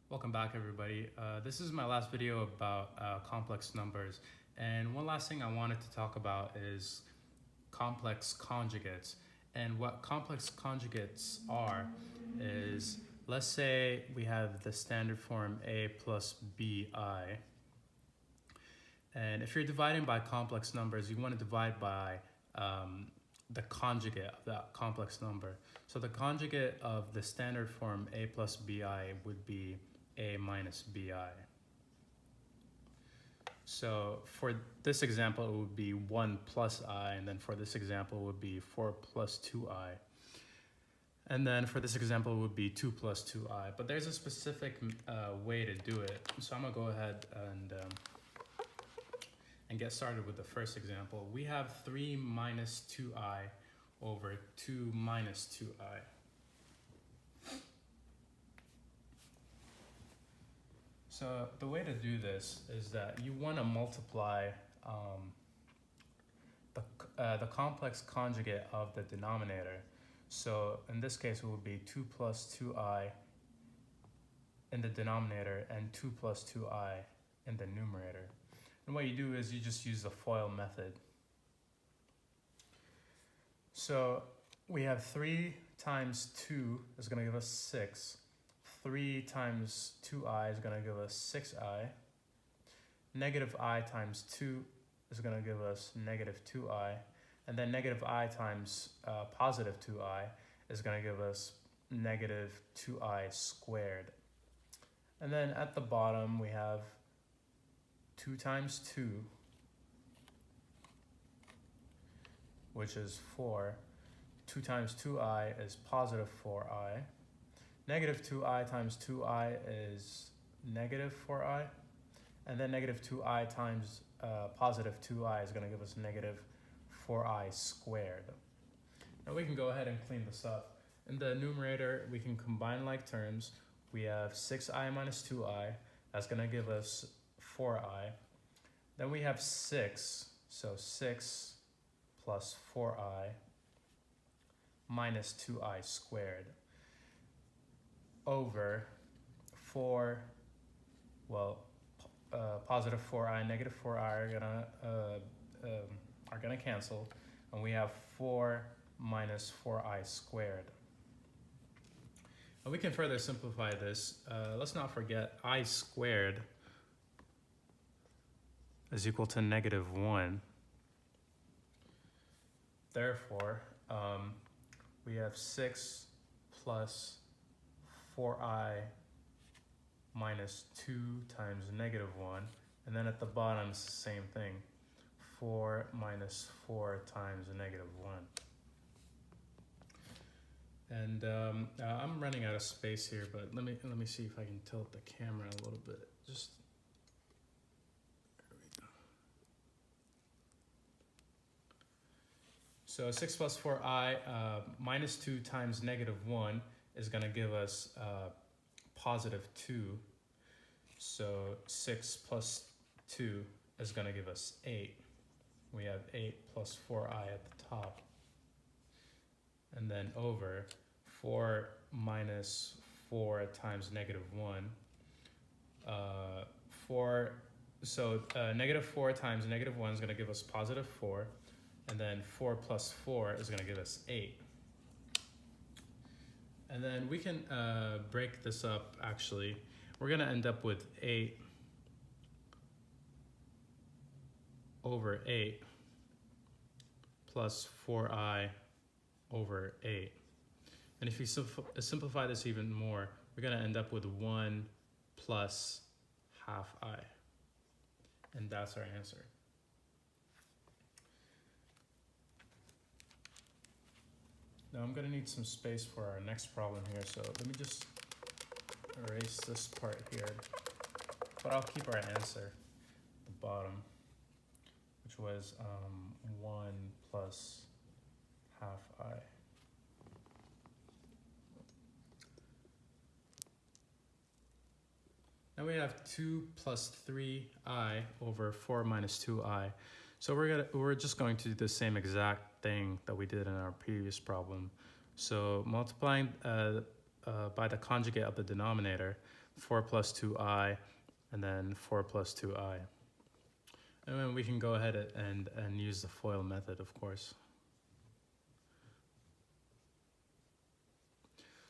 Welcome back, everybody. This is my last video about complex numbers, and one last thing I wanted to talk about is complex conjugates. And what complex conjugates are is, let's say we have the standard form a plus bi, and if you're dividing by complex numbers, you want to divide by the conjugate of that complex number. So the conjugate of the standard form a plus bi would be a minus bi. So for this example, it would be 1 plus I, and then for this example, it would be 4 plus 2i. And then for this example, it would be 2 plus 2i. But there's a specific way to do it. So I'm gonna go ahead and get started with the first example. We have 3 minus 2i over 2 minus 2i. So the way to do this is that you want to multiply the complex conjugate of the denominator. So in this case, it would be 2 plus 2i in the denominator and 2 plus 2i in the numerator. And what you do is you just use the FOIL method. So we have 3 times 2 is going to give us 6. 3 times 2i is going to give us 6i. Negative I times 2 is going to give us negative 2i. And then negative I times positive 2i is going to give us negative 2i squared. And then at the bottom we have 2 times 2, which is 4. 2 times 2i is positive 4i. Negative 2i times 2i is negative 4i. And then negative 2i times positive 2i is going to give us negative 4i squared. Now we can go ahead and clean this up. In the numerator, we can combine like terms. We have 6i minus 2i. That's going to give us 4i. Then we have 6. So 6 plus 4i minus 2i squared over 4, positive 4i, negative 4i are gonna cancel, and we have 4 minus 4i squared. And we can further simplify this. Let's not forget I squared is equal to negative 1. Therefore, we have 6 plus 4i minus 2 times negative 1. And then at the bottom, it's the same thing. 4 minus 4 times negative 1. And I'm running out of space here, but let me see if I can tilt the camera a little bit. Just there we go. So 6 plus 4i minus 2 times negative 1 is going to give us positive 2. So 6 plus 2 is going to give us 8. We have 8 plus 4i at the top. And then over 4 minus 4 times negative 1. Negative 4 times negative 1 is going to give us positive 4. And then 4 plus 4 is going to give us 8. And then we can break this up, actually. We're going to end up with 8 over 8 plus 4i over 8. And if you simplify this even more, we're going to end up with 1 plus half I. And that's our answer. Now I'm going to need some space for our next problem here, so let me just erase this part here. But I'll keep our answer at the bottom, which was 1 plus half I. Now we have 2 plus 3i over 4 minus 2i. So we're just going to do the same exact thing that we did in our previous problem. So multiplying by the conjugate of the denominator, 4 plus 2i, and then 4 plus 2i. And then we can go ahead and use the FOIL method, of course.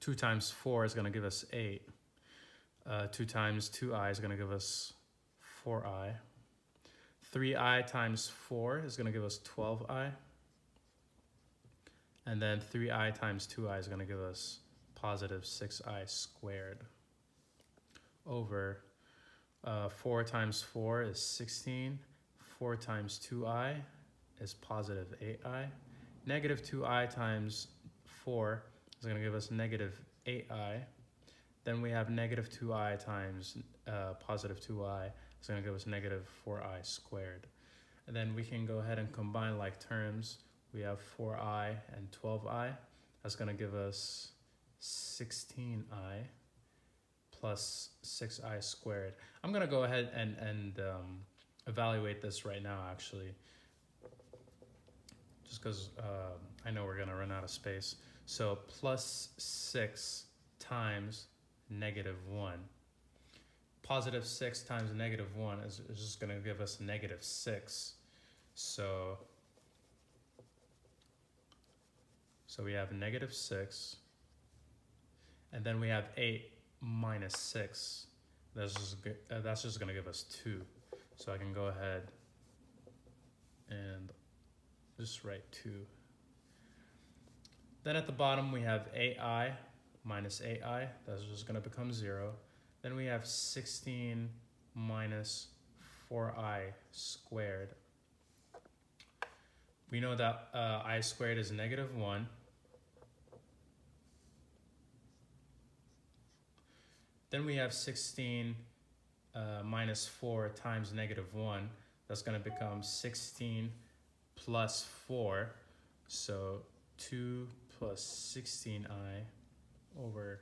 2 times 4 is going to give us 8. 2 times 2i is going to give us 4i. 3i times 4 is going to give us 12i. And then 3i times 2i is going to give us positive 6i squared. Over 4 times 4 is 16. 4 times 2i is positive 8i. Negative 2i times 4 is going to give us negative 8i. Then we have negative 2i times positive 2i is going to give us negative 4i squared. And then we can go ahead and combine like terms. We have 4i and 12i. That's going to give us 16i plus 6i squared. I'm going to go ahead and evaluate this right now, actually, just because I know we're going to run out of space. So plus 6 times negative 1. Positive 6 times negative 1 is just going to give us negative 6. So we have negative 6. And then we have 8 minus 6. That's just going to give us 2. So I can go ahead and just write 2. Then at the bottom we have 8i minus 8i. That's just going to become 0. Then we have 16 minus 4i squared. We know that I squared is negative 1. Then we have 16 minus 4 times negative 1. That's going to become 16 plus 4. So 2 plus 16i over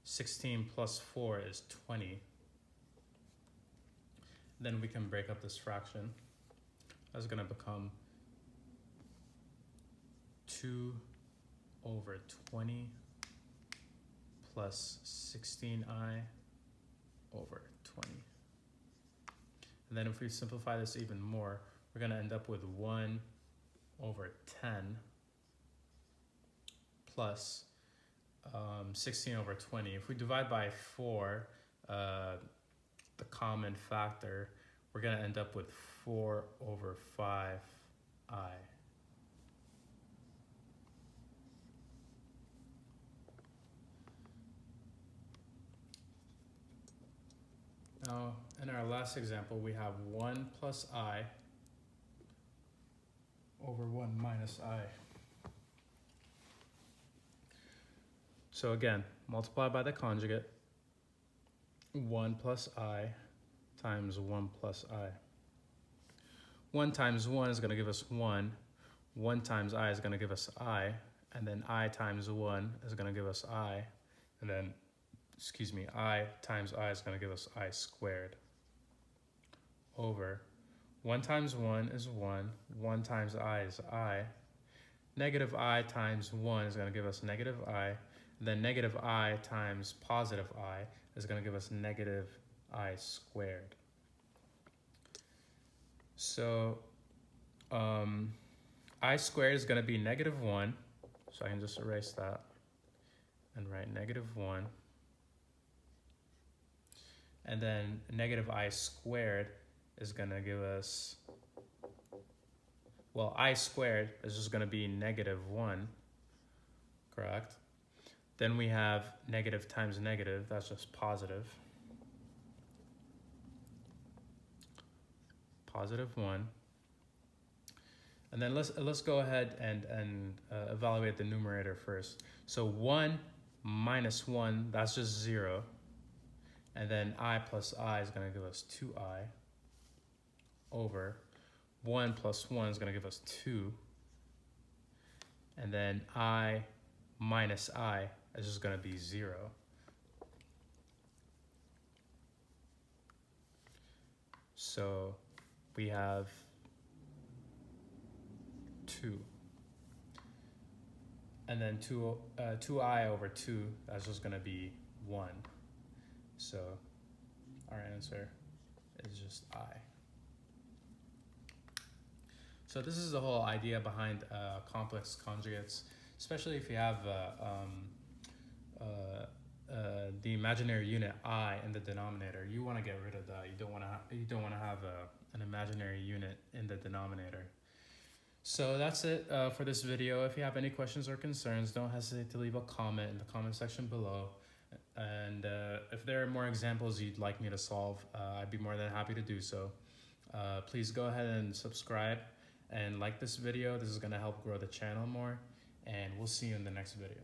16 plus 4 is 20. Then we can break up this fraction. That's going to become 2 over 20 plus 16i over 20. And then if we simplify this even more, we're going to end up with 1 over 10 plus 16 over 20. If we divide by 4, the common factor, we're going to end up with 4 over 5i. Now, in our last example, we have 1 plus I over 1 minus I. So again, multiply by the conjugate. 1 plus I times 1 plus I. 1 times 1 is going to give us 1. 1 times I is going to give us I. And then I times 1 is going to give us I. And then I times I is going to give us I squared. Over 1 times 1 is 1. 1 times I is I. Negative I times 1 is going to give us negative I. Then negative I times positive I is going to give us negative I squared. So I squared is going to be negative 1. So I can just erase that and write negative 1. And then negative I squared is going to give us, well, I squared is just going to be negative 1, correct? Then we have negative times negative, that's just positive. Positive 1. And then let's go ahead and evaluate the numerator first. So 1 minus 1, that's just 0. And then I plus I is going to give us 2I over 1 plus 1 is going to give us 2. And then I minus I is just going to be 0. So we have 2. and then 2i over 2, that's just going to be 1. So our answer is just I. So this is the whole idea behind complex conjugates, especially if you have the imaginary unit I in the denominator. You want to get rid of that. You don't want to have an imaginary unit in the denominator. So that's it for this video. If you have any questions or concerns, don't hesitate to leave a comment in the comment section below. And if there are more examples you'd like me to solve, I'd be more than happy to do so. Please go ahead and subscribe and like this video. This is going to help grow the channel more, and we'll see you in the next video.